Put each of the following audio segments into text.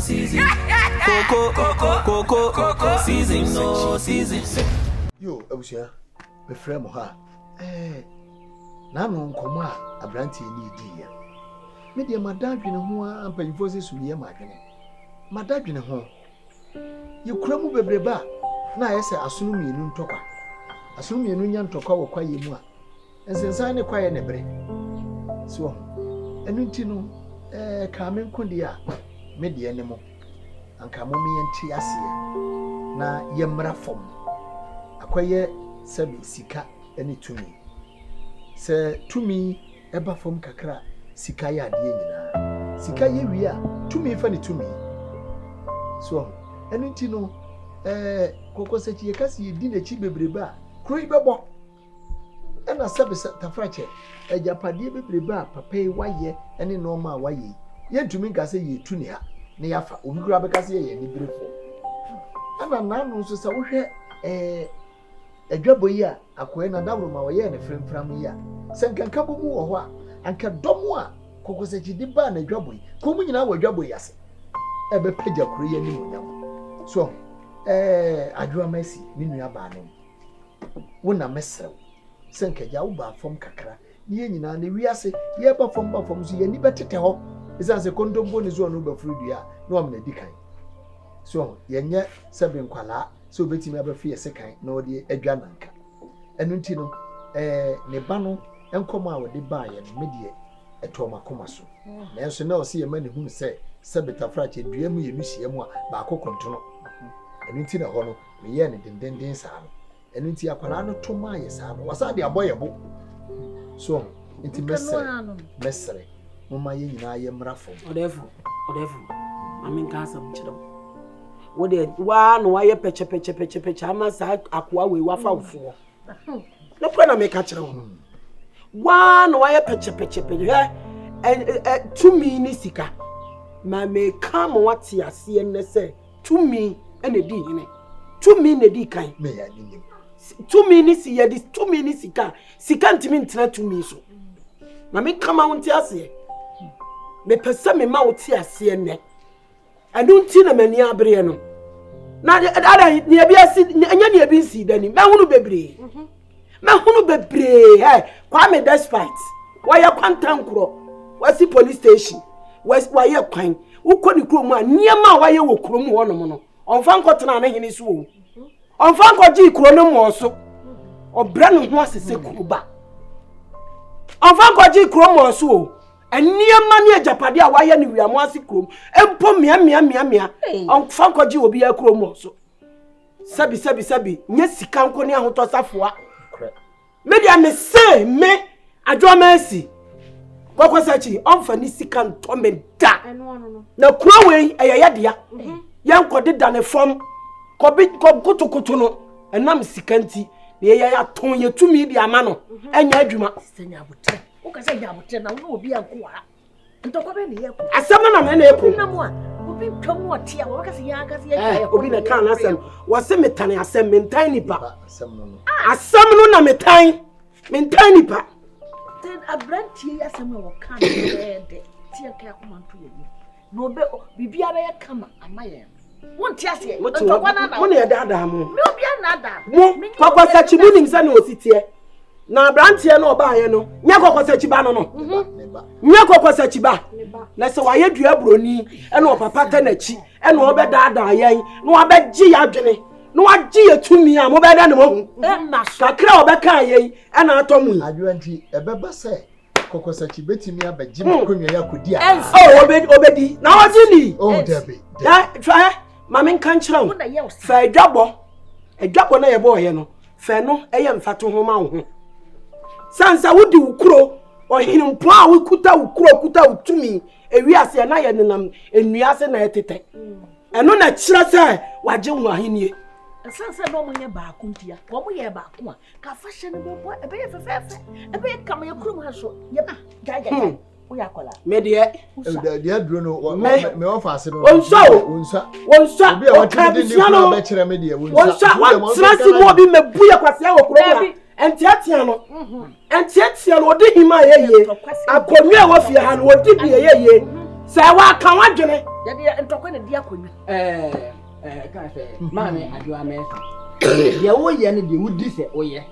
season. Coco season, no season. Yo, Abusia, my friend Moha. Nano Nkoma, a branty need. Media, my dad, you know, who am paying for this year, my dad, you know, home. You crumble baby bar. Now, I say, assume you nun talker. Assume you nun talker or quiet more. And since I know quiet never. So, and Nintino, Carmen Condia, Media anymore. And Camomi and Tiasia. Na Yamra form. Acquire Sabi Sika any to me. Say to me, Eba from Kakra, Sikaya Diana. Sikaya we are to me funny to me. So, and Nintino, Coco said, you can see dinner cheap breba, Croy Babo. And a service at the fracture, a Japadi breba, papa, why ye, any normal why ye. Yet to me, I say ye tunia, Niafa, Ungrabacasi, and Ibrifo. And a man also saw a Bwoy, a queen and double my year and a friend from here. Send can couple more, and can do more. Coco said, you did ban a Bwoy, coming in our Bwoy, yes. Ebe peja Korea ni munyam. So, adwa mercy, minu ya banom. Wona mesrew. Senke ja uba fom kakra. Ni nyina na wiase, ye ba fom so ye ni betete ho. Isa se kondombo ni zo no ba frudua, no am na dikan. So, ye nye sebe nkwala, so betimi abafi ye sekan na odi adwa nanka. Enu nti no, ne ba no enkomo a wode ba ye no medie eto makoma so. Na enso na o se ye mani hu se Sabita frache duemu ye nusie mu a ba kokontono enu nti na ho no me ye ne dendenden saa no enu nti akwara no to ma ye saa no wasa de aboye bo so nti mesre mama ye nyina ye mrafo odefu ami Nkansah mchiro wode wa no wa ye peche ama sa akwa we wa fa ofo no kwa na me ka kire ho wa no wa ye peche to me ni sika ma me come what ya see and say to me and a di hine to me na di kan me ya nim to me ni si ya dis to me ni sika ntimi ntina to me so ma me come out ya see me pese me ma oti ase ne adu nti na mani abre no na ada ni bia si anya ni bi si dani me hunu bebre kwa me despite why ya kwantankro wasi police station why you kwan ukọ ni krom a niema why you wo krom ho no no onfa nkotena na hene so wo onfa nkoji kro no mo so obra no ho asese kuruba onfa nkoji kro mo so wo eniema ni ajapade a why ni wiamo ase krom empo mia onfa nkoji obi ya kro mo so sabi nye sika nko ni ahoto safoa media me say me adwamasi Koko sachi onfa ni sika ntome da na kura we eyayadea yanko de da ne fom ko kutukutu no enam sika nti na eyaya ton yetumi di ama no enya adwuma senya abotre wo ka senya abotre na wo obi anko ha ntoko be ne yeko asem na me yeko na mo a obi twam wote a wo ka se yan ka se ya obi na kan asem wo se metane asem mentan nipa asem no na mentan nipa a brandy asem wo kan de tia ka komanto ye no be bibiara ya kama amaye wonti ase ntokwa na mo ne dada mo me obi na da mo kwakwasa mu nim se na ositie na brandy na oba ye no nya kwakwasa ba no nya kwakwasa ba na se wa ye dua broni e na papa ta na chi e na obe dada ye na obeji ya dwene na waji etumi a mo be da ne mo na kakra obeka ye e na atomu adwanti ebeba se kokosachi betimi abaji konwa ya kodi a obedi na waji ni Debbie try mama Nkansah fa edwabo na ye bo ye no fa no eye mfato ho ma ho sansa wudi ukuro ohini mpo a wukuta utumi ewi ase na ye nenam enuase na etete eno na kira se waje ho ahenie sansa no munye ba akuntia wo mo ye ba akun a ka fashion be bo ebe ye fefefe ebe ye kam ye kurum ha so ye ba gaga wo ya kola me de dia duro no me ofa ase no wonsa obi a wati de no ba kire me de wonsa trasi mo bi mebu ye kwase wo kurum entiatia no odi hima ye akonwa wo fie ha no odi bi ye Say wa kan wa dwene. Ya de ntokwa na dia konyu. Ka say maame adwa me ye wo ye ne de wudi se oye.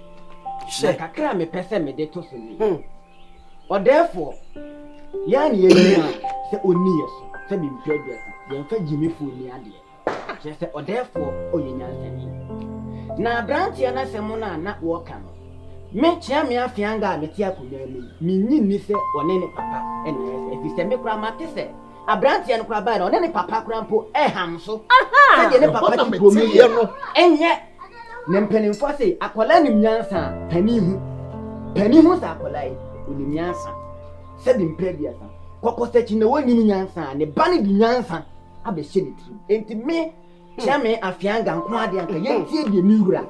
She kakra me pese me de to so ni. Or therefore ya ne ye ni se oni yeso se bi mpia bia se ye mfa jimi fu ni ade. She say or therefore oye nyansani. Na branch ya na se mo na wo ka no. Me chia me afianga me tia ko me nyinni se one ne papa ene se se me kura mate se abrantia no kura ba na one ne papa kura mpo ham so se de ne papa ti ko me ye no enye ne mpanimfo se akola nim nyansa pani hu sa akola yi onim nyansa se de mpa bia sa kokko se chi na woni nyansa ne ba ne di nyansa abehye ne tri enti me chia me afianga nko ade anka ye tie de ni wura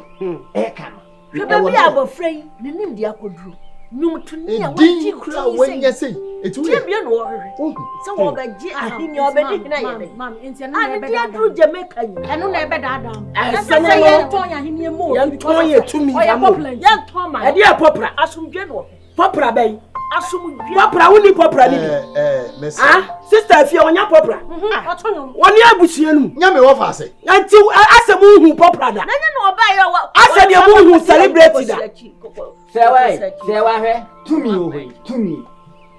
ka no Baby abofrey nim dia koduru num tuni a wati kura wanya sei etu ye bia no worry so wo ba gi ahini obedi na ye mam enti na ye be dia duru Jamaica yi eno na ye be da adam na say ye ton ya ahini mo ye ton ye tumi ya ye ton ma e dia popra asumdwe no popra bɛyi asumdwe popra woni popra ni merci sister afia onya popra otonyo woni abusua nu nya me wo fa ase anti asem hu popra da na no oba ye wa asem ye hu celebrate da se wa hwe tumi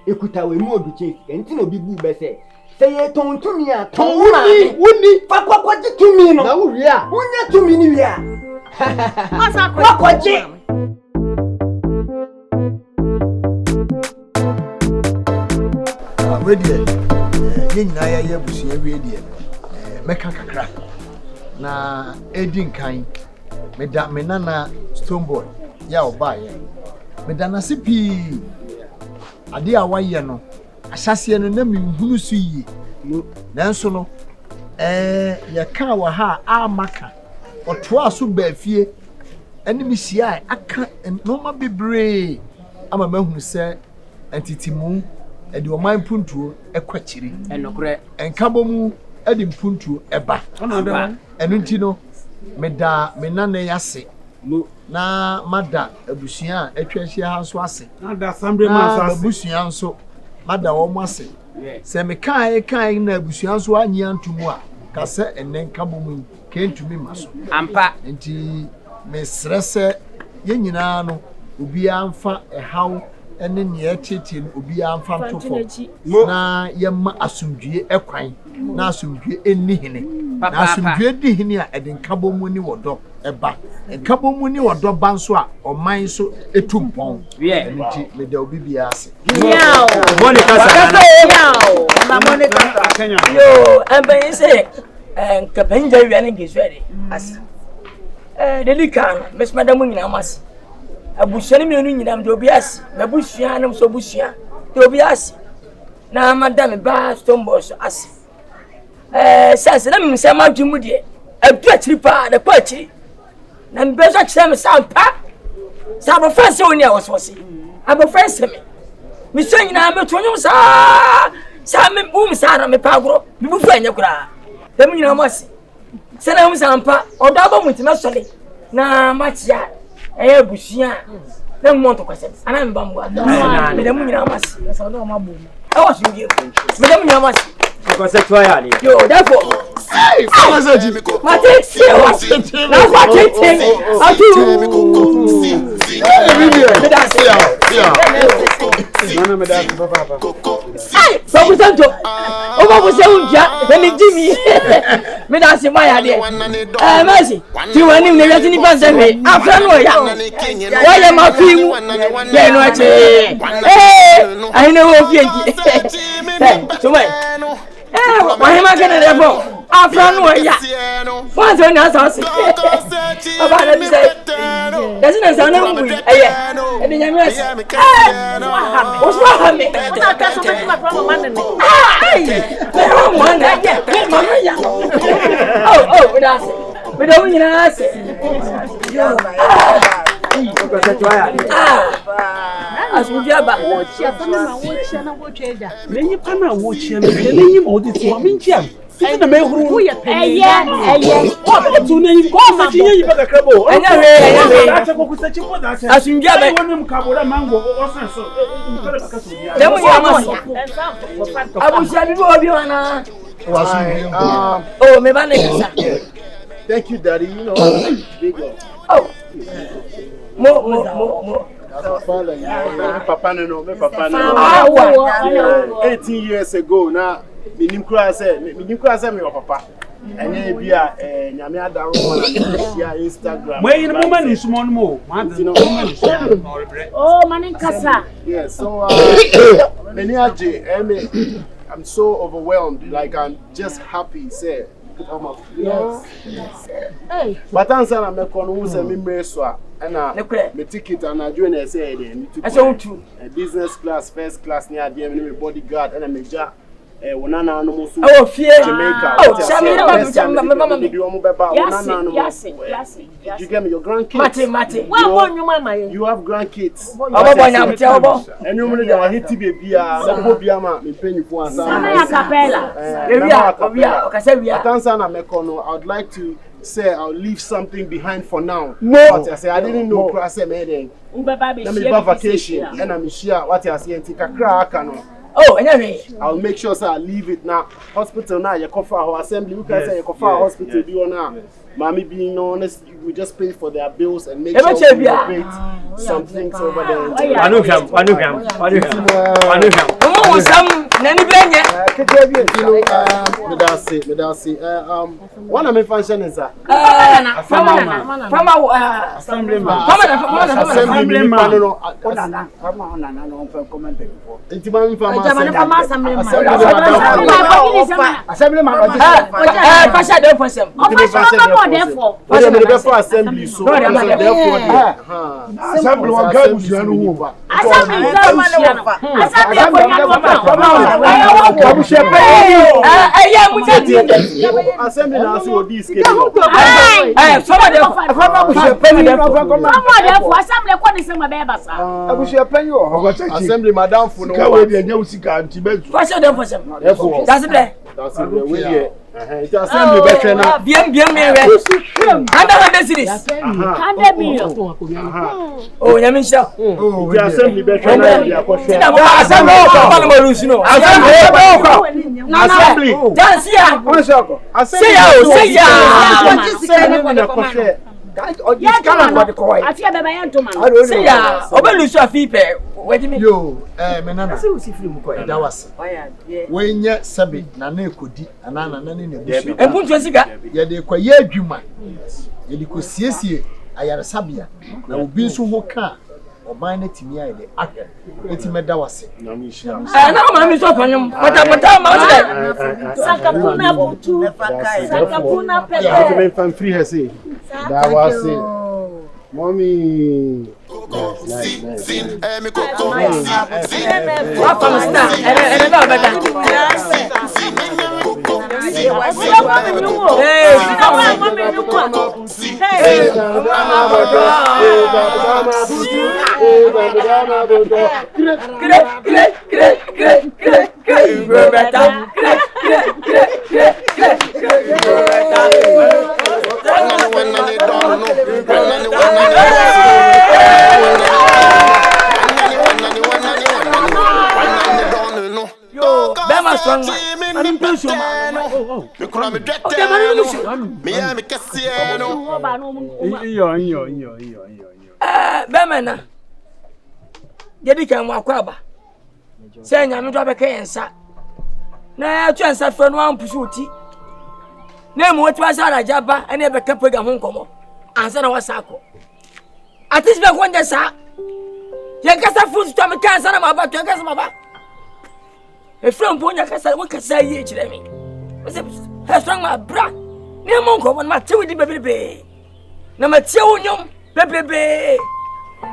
ekuta we mu oduche enti no bi bu be se ye ton tumi a ton woni fa kwakwaje tumi no na wo wi a wonya tumi ni wi a asa kwakwaje wedie ye nyina ya busua wedie meka kakra na edinkan meda menana Stoneboy ya oba ye meda na sipi ade a waye no ahyase no na menhunu so yi nanso no ye ka wa ha amaka otoa so ba fie eni mi hia aka no ma bebre ama mahunu se antitimu edi o man puntuo ekwachiri enokre enkabomu edi mpuntuo eba enu nti no meda menane yase na mada abusua atwahia ha so ase nada sambre man so ase abusua nso mada wo mo ase se me kan na abusua nso anyi antumu a ka se enen kabomu kentumi maso ampa nti me stresse ye nyina no obi amfa ehaw ene ne tete obi amfa ntofo na yemma asumdue ekwan na asumdue enni hene na asumdue di hene a eden kabomu ni wodo eba kabomu ni wodo ba nso a oman so etumpon nti me da obi bia ase Monica ma Monica yo embe say nkapanja wiane ngeswede as delikan mes madam nyina mas abusuani me nu nyina me obi ase abusua na so busua de obi ase na madam ba Stoneboy so ase sense na me se ma dwumu de adu achiri pa da pa achiri na me so achira me sampa sa bo fanse oni a woswose abo fanse me so nyina me tonyo sa me sa na me pagoro me bu fa anya kura dem nyina mas se na sampa odo aba mutima sole na machia busua na mmonto kwase ana mba mbo me dem nyina mas sa do ma bo awa so die me dem nyina mas because try ali yo therefore hey amaza jimi ko mate na kwate atu me da se ya nana me da papa ai babu santo o babu se unja ni jimi me da se ma ya de merci ti wani me yati ni pan se me afra no ya wa ya ma fi mu ye no ache ai ne wo fi enki so mai why am I getting there for? After no ya. Once when I saw it. About let me say. Doesn't it sound like we? And then you miss. What's wrong with me? na ka so me ma from man ni oh that's it. We don't need us. because try ali As we do about chia fa na wo chia na wo tweda lenyi pa na wo chia me lenyi mo di ti wa minchi am Fiti na me huru. Who you pay? What to name? Go for you back a crabo. Acha ko kusachi ko da se. Asungia be. Wonu mkabora mango o senso. Demo ya mas. Abusia bi obi wana. Oh, me ba na. Thank you, Daddy. You know, big one. Oh. Mo. Papa no. 18 years ago, now, me nimkura say me papa. And be a nyame adaro on Instagram. Where you woman is small mo. Oh, Nkansah. Yeah, so I'm so overwhelmed. Like I'm just happy, say. Yes. Hey. But answer na me kono who say me mreswa na me ticket and I join say dem to business class, first class near dem me bodyguard and me ja wonana no mo so Jamaica. Oh, mama me do omo beba wonana no. Yes. You get me your grandkids. Mate. Mama You have grandkids. Obo nyam te obo. And you money dey wa hiti baby a so bia ma me penyifu ansa. Sama ya capella. Ewia, okase wia. Atansa na me kono, I would like to say I'll leave something behind for now. But I say I didn't know I say me then. Let me go vacation and I'm share what I say nti kakra aka no. Oh, anyway. I'll make sure say I leave it now. Hospital now you cover our assembly. You can say you cover hospital do now. Mommy being honest, we just pay for their bills and make sure we create some things over there. Wanuham. One of my function is that therefore assembly so therefore Assembly one guy who's assembly now so this assembly madam for no that's it. That's it. We it's assembly better now. Bien oh, Yamisha. Oh, the assembly better now. Assembly. Dance here. Yo, menana. That was. When ye sabi na na ekodi anana na ne nebusu. Empuntu sika. Ye de kwa ye adwuma. Ye de ko siesie ayaresabia. Na obi nso ho ka oban na timi aye de ahwe. Eti meda wase. Na mi shia. Na ma mi so fanyum. Pata ma wase. Sakapuna butu. Sakapuna pele. Ya me fan free he say. That was it. Mommy. Nice. Bemena. Yedi kan wakwaba. Se nyame do abeka yensa. Na atu ansa fe no ampusu oti. Na mu otu asa rajaba ene beka program ho nkomo. Ansa na wasako. Atis be kwonde sa. Ye kasa fusu to me kansa na maba to kasa maba. E from ponya kasa wo kasa yi kire me. He strong my bra. Ne mo nkomo na te widi bebebe. Na ma tie wonyom bebebe.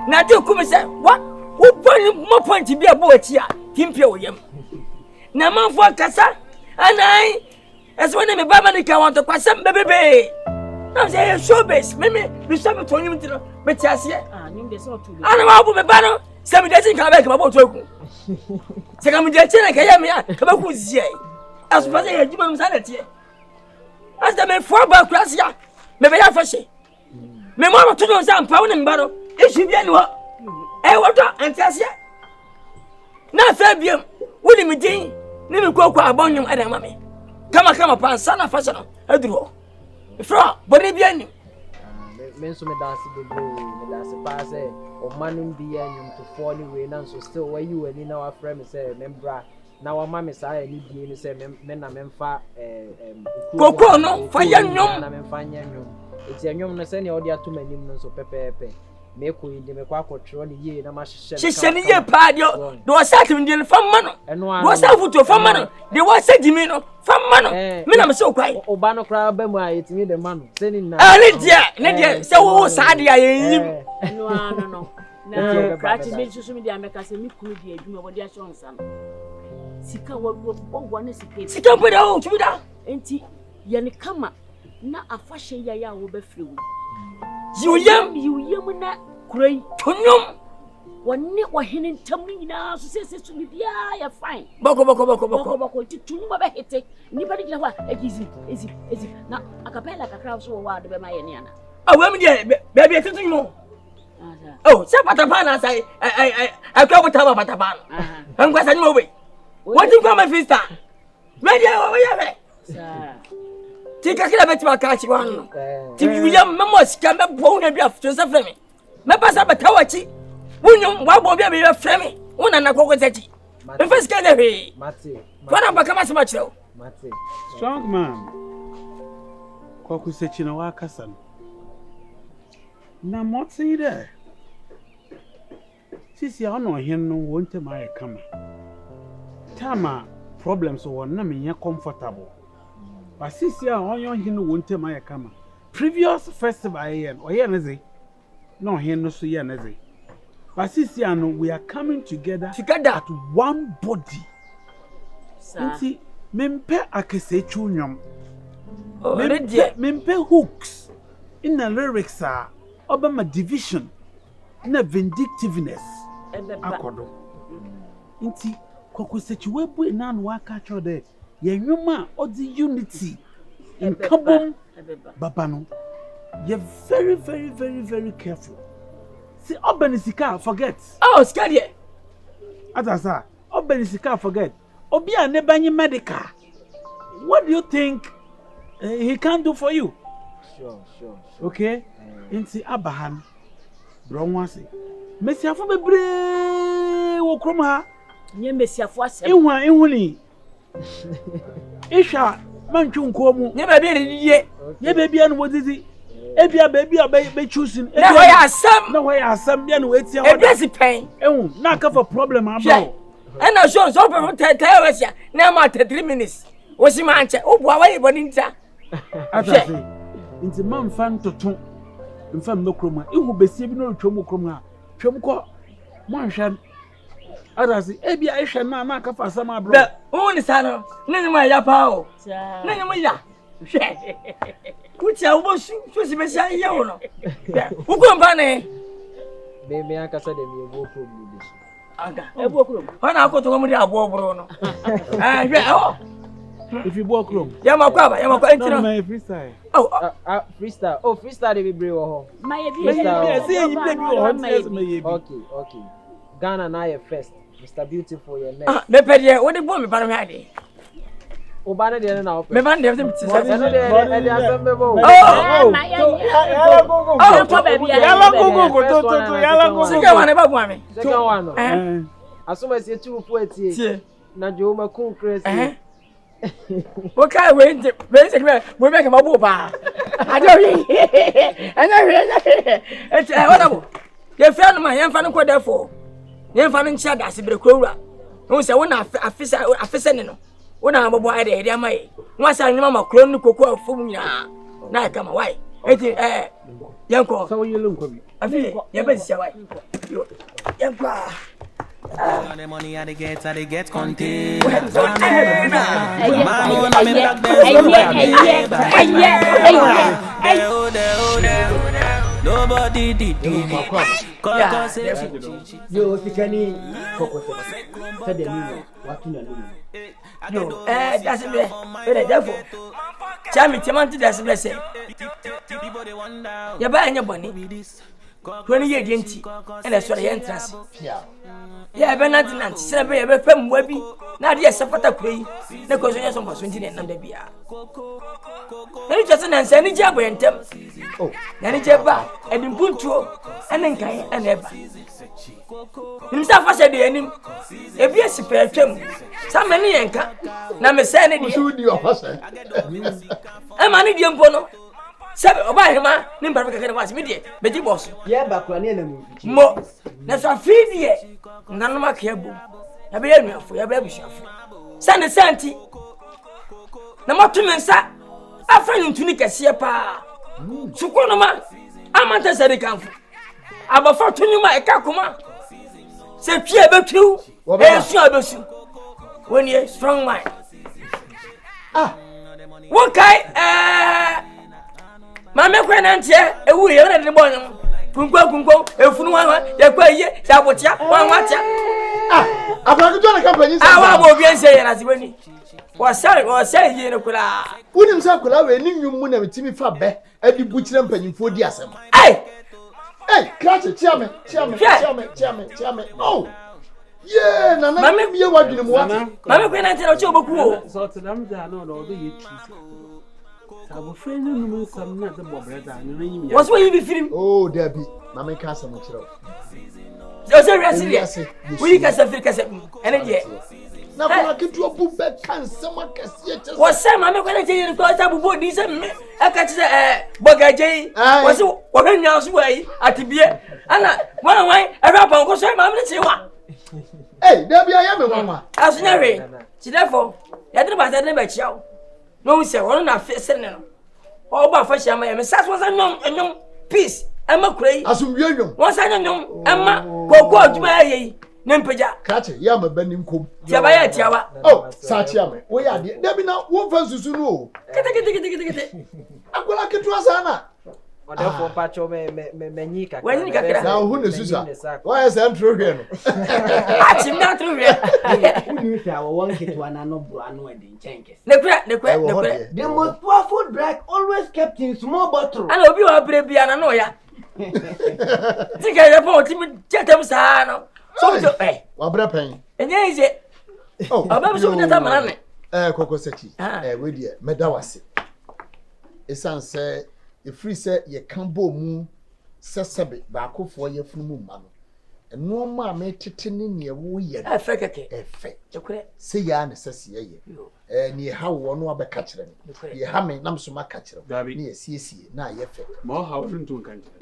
Na te ku me se what? Wo point mo point bi abo achi a timpie wo yam. Na manfo kasa anai. Ese wona me baba ni ka want to kwasem bebebe. Na say showbiz me so me tonyim tiro me ti ase. Nim de so to. Ana ma bu me ba no. Se me de tin ka ba ka ba to aku. Se ka me de tin ka ya me a ka ba ku zie. Aso pa se ya juma me sa na tie. as the men for about Gracia. Maybe I fashion. Me mama to do some pound and battle. If she be anyone. What and Cassia? Now, Fabian, wouldn't me ding? Never go quite about you, Madame Mammy. Come upon son of fashion. I do. Fra, but if you any. Menso me dance the blue, me dance pass or manum be to fall anyway, and so still where you and in our friend say, membra. Now our mammy say, you need say, men are memfa, Coco, no, for young young, and fine young. It's a young Nassani or the 2 million so pepe. Make we the Mequaco Trony ye, and a mash. She sent a year patio, do a certain deal from Mano, and was out to from Mano. There was a Jimino from Mano. Men, I'm so quiet. Obano crab, Bwoy, it's me the man. Sending Lydia, so sad I am. No. No, practice makes you me the Americans and me could be a junior what they are showing some. Sika one is a case. Sika put out to that. Ain't Yanikama, not a fashion yaya will be free. You yam, great Tonum. One nick were hidden to me now, says to me, yeah, fine. Boko, to my hit. Nobody know what easy. Now, a capella like a crowd so wild by my Indiana. Oh, women, baby, I think more. Oh, Sapatapana, I go with Tabapan. I'm going to move. What do you call my sister? Ready, take a killer bet my catch one. Till you young members come up, won't be after suffering. Members of a Tawachi. Won't be a friend. One and a cocotetti. The first gallery. What about Kamas Macho? Strong man. Coco Sechino Wakasan. Now, what's he there? Sisi I know him no want to my come. Tama problems or na me comfortable. But sisi I on him no want to my come. Previous festival or here nazi. No here no so here nazi. But sisi I know we are coming together at one body. Nti mempe akese chunyom. Mempe hooks in the lyrics are Obama division na vindictiveness akodo nti kokosechi webu na no aka cho de yenwuma odi unity in kabom baba no you very careful. See Obenisika forget. Oh, scared. Atasa Obenisika forget. Obi anebanyi medical. What do you think he can do for you? Sure. Okay? Inti abahan bronwase mesiafo bebre wo krom ha nye mesiafo asem ehuni isha mantwu nkomu nye ba bi ye ye baby anu wodidi ebia baby be choosing na hoya asam bia no wetia e bless pen ehun na ka for problem aba and na show so pe tell us ya na ma 3 minutes wo si ma nche wo bua wa yeboni nta atase inti man fan toto mfam no kroma ihu besie bi no twom kroma twom ko manhwan arasi ebia ehwe na aka fa sama bro o ni sano nani ma ya pa o nani ma ya hwe kucha wo so si be sia ye wo no wo ko mba ne me aka sa de me go problem bi aga ebo krom ona akoto mo di abo bro no hwe oh if you walk room yamakwa entino my freestyle freestyle dey be brave ho my be see you play me ho okay Ghana na your first Mr Beautiful your next me pede wo de bo me ba no ade o ba na de na o me ba de me tisa no de assemble bo go sika wane ba bo me second one no asoma se tu fu atie na jo ma kun crazy what kind of way we make him a booba? I don't it's what your friend, my young fan, therefore. Young fan, shad as a brocura. No, say one officer, no. When I'm a boy, they are my once I remember clone cocoa for me. Now come away. Young call. So you look I feel your best. Young the money I get content. Nobody did yo sikani kokose said the new what you know No, that's it. But therefore, Chammy Timanti doesn't say. You're buying your money. 20 years dinty, and that's what the entrance. Yeah, but not celebrate a firm webby. Now, yes, a photo play. The question for 20 and the beer. Then just an answer any job and them. Oh, any job and in Punto and then Kai and Eba. Himself, I said the enemy. A beer super trim. Some many anchor. Now, Miss Sanity, you officer. I'm an idiom bono. Seven or by him, Nimba was media, but he was. Yeah, but one enemy. More. That's a feed yet. None of my care boom. I be able for your baby shop. Send the Santi. No more to mensa. I find him to Nick a siapa. Sukonoma. I'm at the camp. I'm a fortune my kakuma. Say, Pierre Betu. When you're strong mind. Ah, what kind? Mamma Quenantia, a wee at the bottom. Kungo, a Funuana, the Quay, Sabotia, one watcher. Ah, I'm not going to company. I won't be saying as when he was saying, you know, wouldn't circle away, you moon and Timmy Fabbe, and you butcher and penny for the assembly. Hey, catch it, chairman. Oh, yeah, Mamma, you want to Mamma Quenantia, Chobo, so to them, they are not all the I'm afraid no man some not the brother. What's what you be feeling? Oh, Debbie, Mamma Nkansah much. So seriously, we can say energy. Now I get to a book back can someone can see it. What's Sam? I'm not going to tell you because I will board this. I catch the Bogajay. What's what in your way at the beer? And one way, I wrap on because I'm going to say one. Hey, Debbie, I am a mama. As never. Therefore, I don't matter never show. No, sir, one of our sending. All about for Shama, and Sass was a young peace. Emma Cray, as you once I don't know, Emma, go to my Nempaja. Catch it, Yama Benim Coop. Jabaya Tiawa. Oh, Sachame, we are there be now one person to know. Get it. I'm going to trust Anna. Therefore, Pacho Menica. When you get now, who is Susan? Why is that true here? I'm not true here. Who knew I won't get one and no brand wedding changes? The most powerful drug always kept in small bottle. I know you are brave, and I know ya. Think I report him, Chatham Sano. So, eh, what brapping? And there is it. Oh, I'm so that man. Coco Sechi, with you, Medawasi. A son said. The free said ye can't bo moon, Sasabi, Bako for your full moon, man. And no more may titany near wee, a fake, say ya necessary, and ye how one more catch them. Ye hamming nam so much catcher, Dabby near CC, now ye fake. More how to country.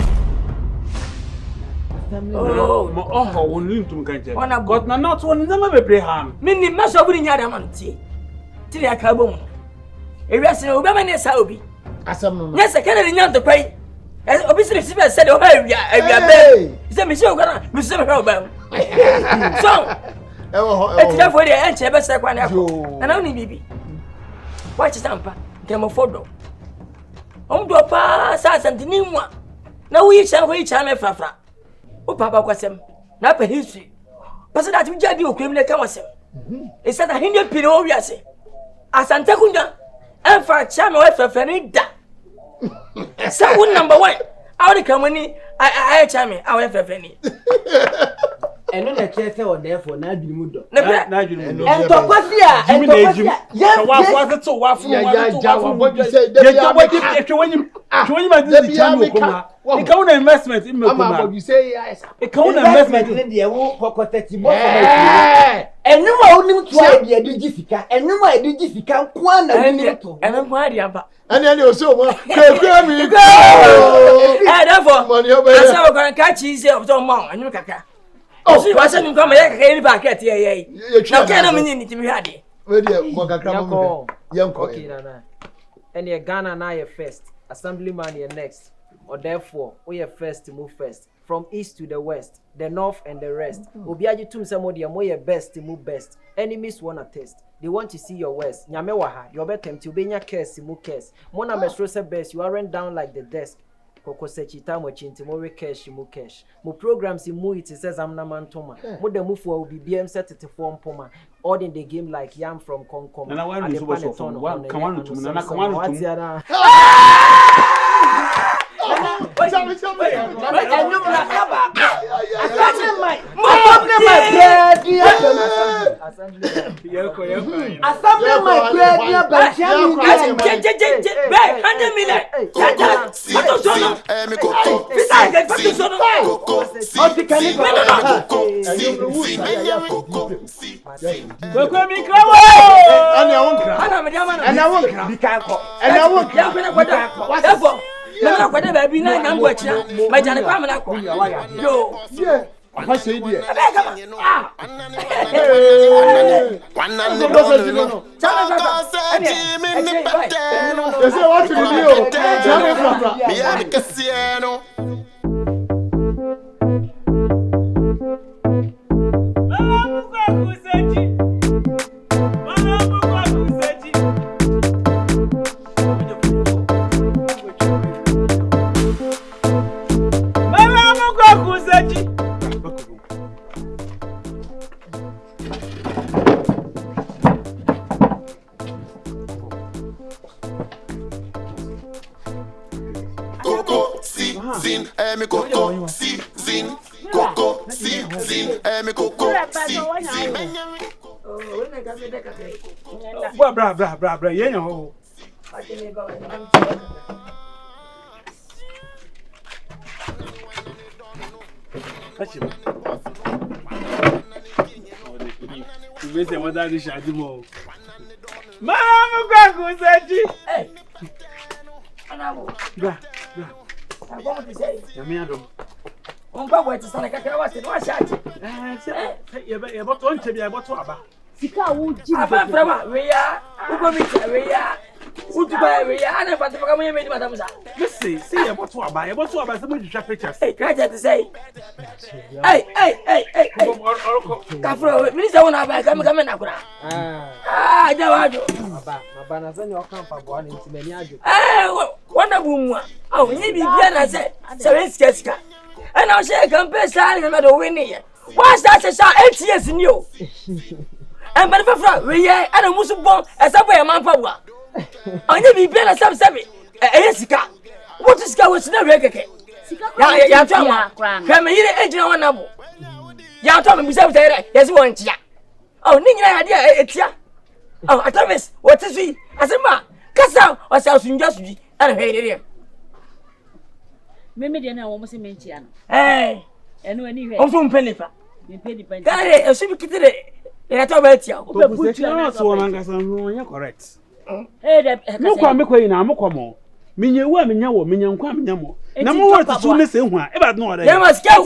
Oh, how will you to country? One I've got not one never be harm. Many must have been Yadamanti. Till I come home. A resident of Baman is Saudi. Yes, I can't remember the pay. As obviously said, oh, I said, Monsieur Gana, Mr. Robert. So, it's enough for the answer, but one and only baby. Watch Stampa, came a photo. Home to a pass and the new one. Now we shall reach Amefra. Oh, Papa was him, not a history. But that we judge you, criminal counsel. It's that a Hindu Pinovias. As Antacunda, and for a channel for Fenida. So, number one, I will come when I chime, I will have any. And then the chest or therefore, not you would. And Topasia, and yes, what it's so waffle. What you say, the counter investment in Mama, you say, yes, a counter investment in the won't pocket. And no one to idea, Digifica, and no idea, Digifica, one and I'm quite and then you're so well. And therefore, money over there. I'm going to catch easy of some more and you can. Oh, she wasn't come back at here. You can't mean to be had. Young and your Ghana and I first, Assemblyman here next. Or therefore, we are first to move first. From east to the west, the north and the rest. Obiaji tum somebody are more best to move best. Enemies wanna test. They want to see your west. Nyamewaha, your better to be your case, move case. Mona mestrosa best, you aren't down like the desk. Koko sechi tamo chinti more cash, mu cash. Mo programs in mu it says I'm na man toma. Mo the move will be BM set to form poma. all in the game like yam from Concom. And I want to do so. One, come on to me. Come on to me. Never quite a baby, I'm watching my Johnny Pamela. Yo, yeah, I say, dear. Bra, you know. Touch him. You may say what that is, I do more. Mama, hey. Bra. I'm going to say, Yamiado. Bwoy to stand like a was in one shot. You're about to be able to about. Sika would you have from we are who to buy we are never to come here, madam. See about to buy somebody to pictures. Hey, try to say, hey, Cafro, Minister, when I buy come now. I don't know. Your camp one into many. One of whom, oh, maybe I said, so it's Jessica. And I'll say, compare signing another winning. What's that? 8 years in you. And but for we are and almost born as a way a man power. I never been a sub seven. Sika. What is going to the record? Ya Tama. Come here, agent on number. Ya Tama, himself there. Yes, one tia. Oh, Nina idea, it's ya. Oh, I Thomas, what is he? As a man, Kasa or South Industry and hated him. Maybe I almost mention. Hey, and when you are from Pennipa. Carry a super today. I talk about you. Correct. No, come in. I'm a come. Minya, Minya, Quamiamo. No more to soon say one. About no other. There must go.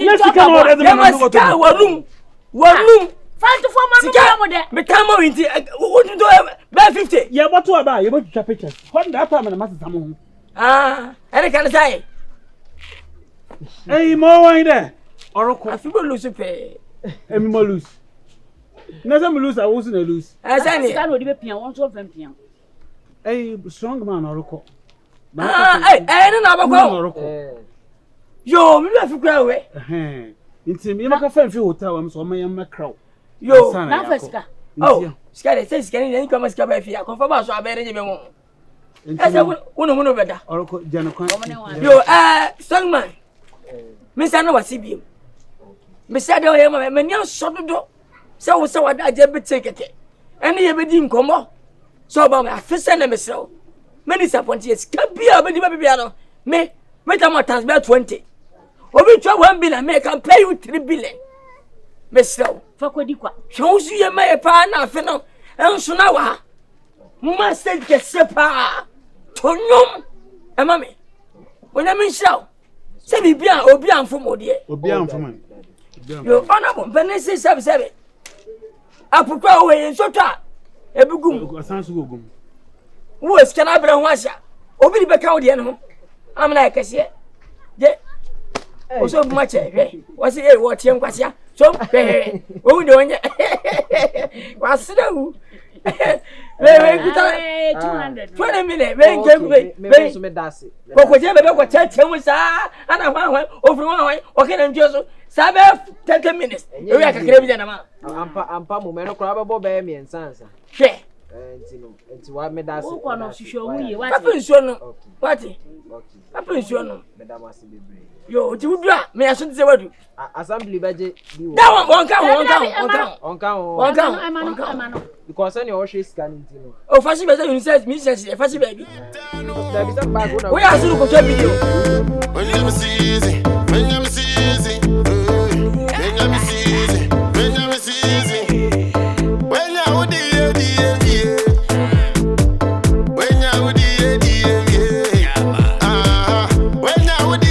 One room. Find to form a become into wouldn't do by 50. Yeah, what to buy? You want to pictures. What that time and a master someone. And I can say, hey, more in there. Oracle, I feel lose pay. And more loose. Nothing lose, I wasn't a loose. As I can't be piano, 1 of them piano. A strong man, Oracle. I don't know Oracle. Yo, me have to go away. It's me, make a fan feel hotel, so I am a crowd. Yo, Nkansah. Oh, Skits says, can you come and come if you confirm us? I better you. As I want better. Oracle, yo, strong man. Miss Anna was CBM. Miss Addo, my young shot the door. So I just take it. And he ever didn't come up. So about my first and myself. Many disappointed. Can't be a baby piano. Me, my transfer 20. Or we try 1 billion, make and pay you 3 billion. Mr. Fakwadikwa. Shows you my partner, Feno, and Sunawa. Must say, get sepa. Tonum. And mammy. When I mean so. Say me bien, Obian from Odia. Obian from your honorable Venice 77. I put away in Sota. A bugum. Who can I bring Washa? Obi Bacau the animal. I'm like I said. So much. Was it what young Quasia? So, oh, doing it. Was Wait, 200. 20 minutes. Wait, me that's it. Go check sa ana hwan over one okay na njo so sabe 30 minutes. We are kakra bi na ma. Ampa mo me no kra be bo be me nsansa. Hwe. Enti wa me that's it. Wo no hwehwe hu ye Papa nsuo no. What? Papa nsuo no. Me da masi bebre. Yo, ti wudura me aso ti se wadu. Assembly beje bi wo. That one count. Because any o she scan ntino. Oh, fashi be say you say me say fashi baby. Da bi some bag una. We are suru ko to video. When you see easy, when you see easy, when you see easy, when you see easy, when you would when you would when you would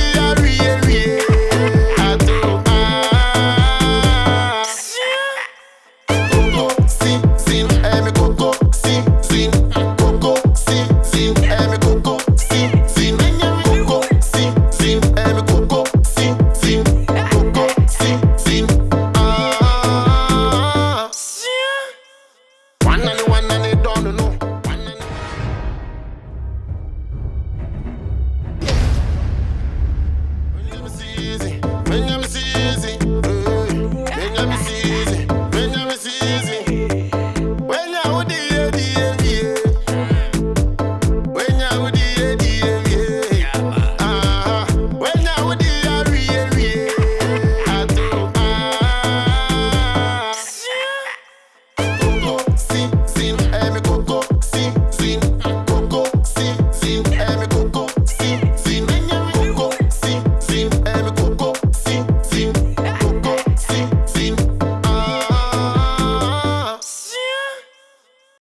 when you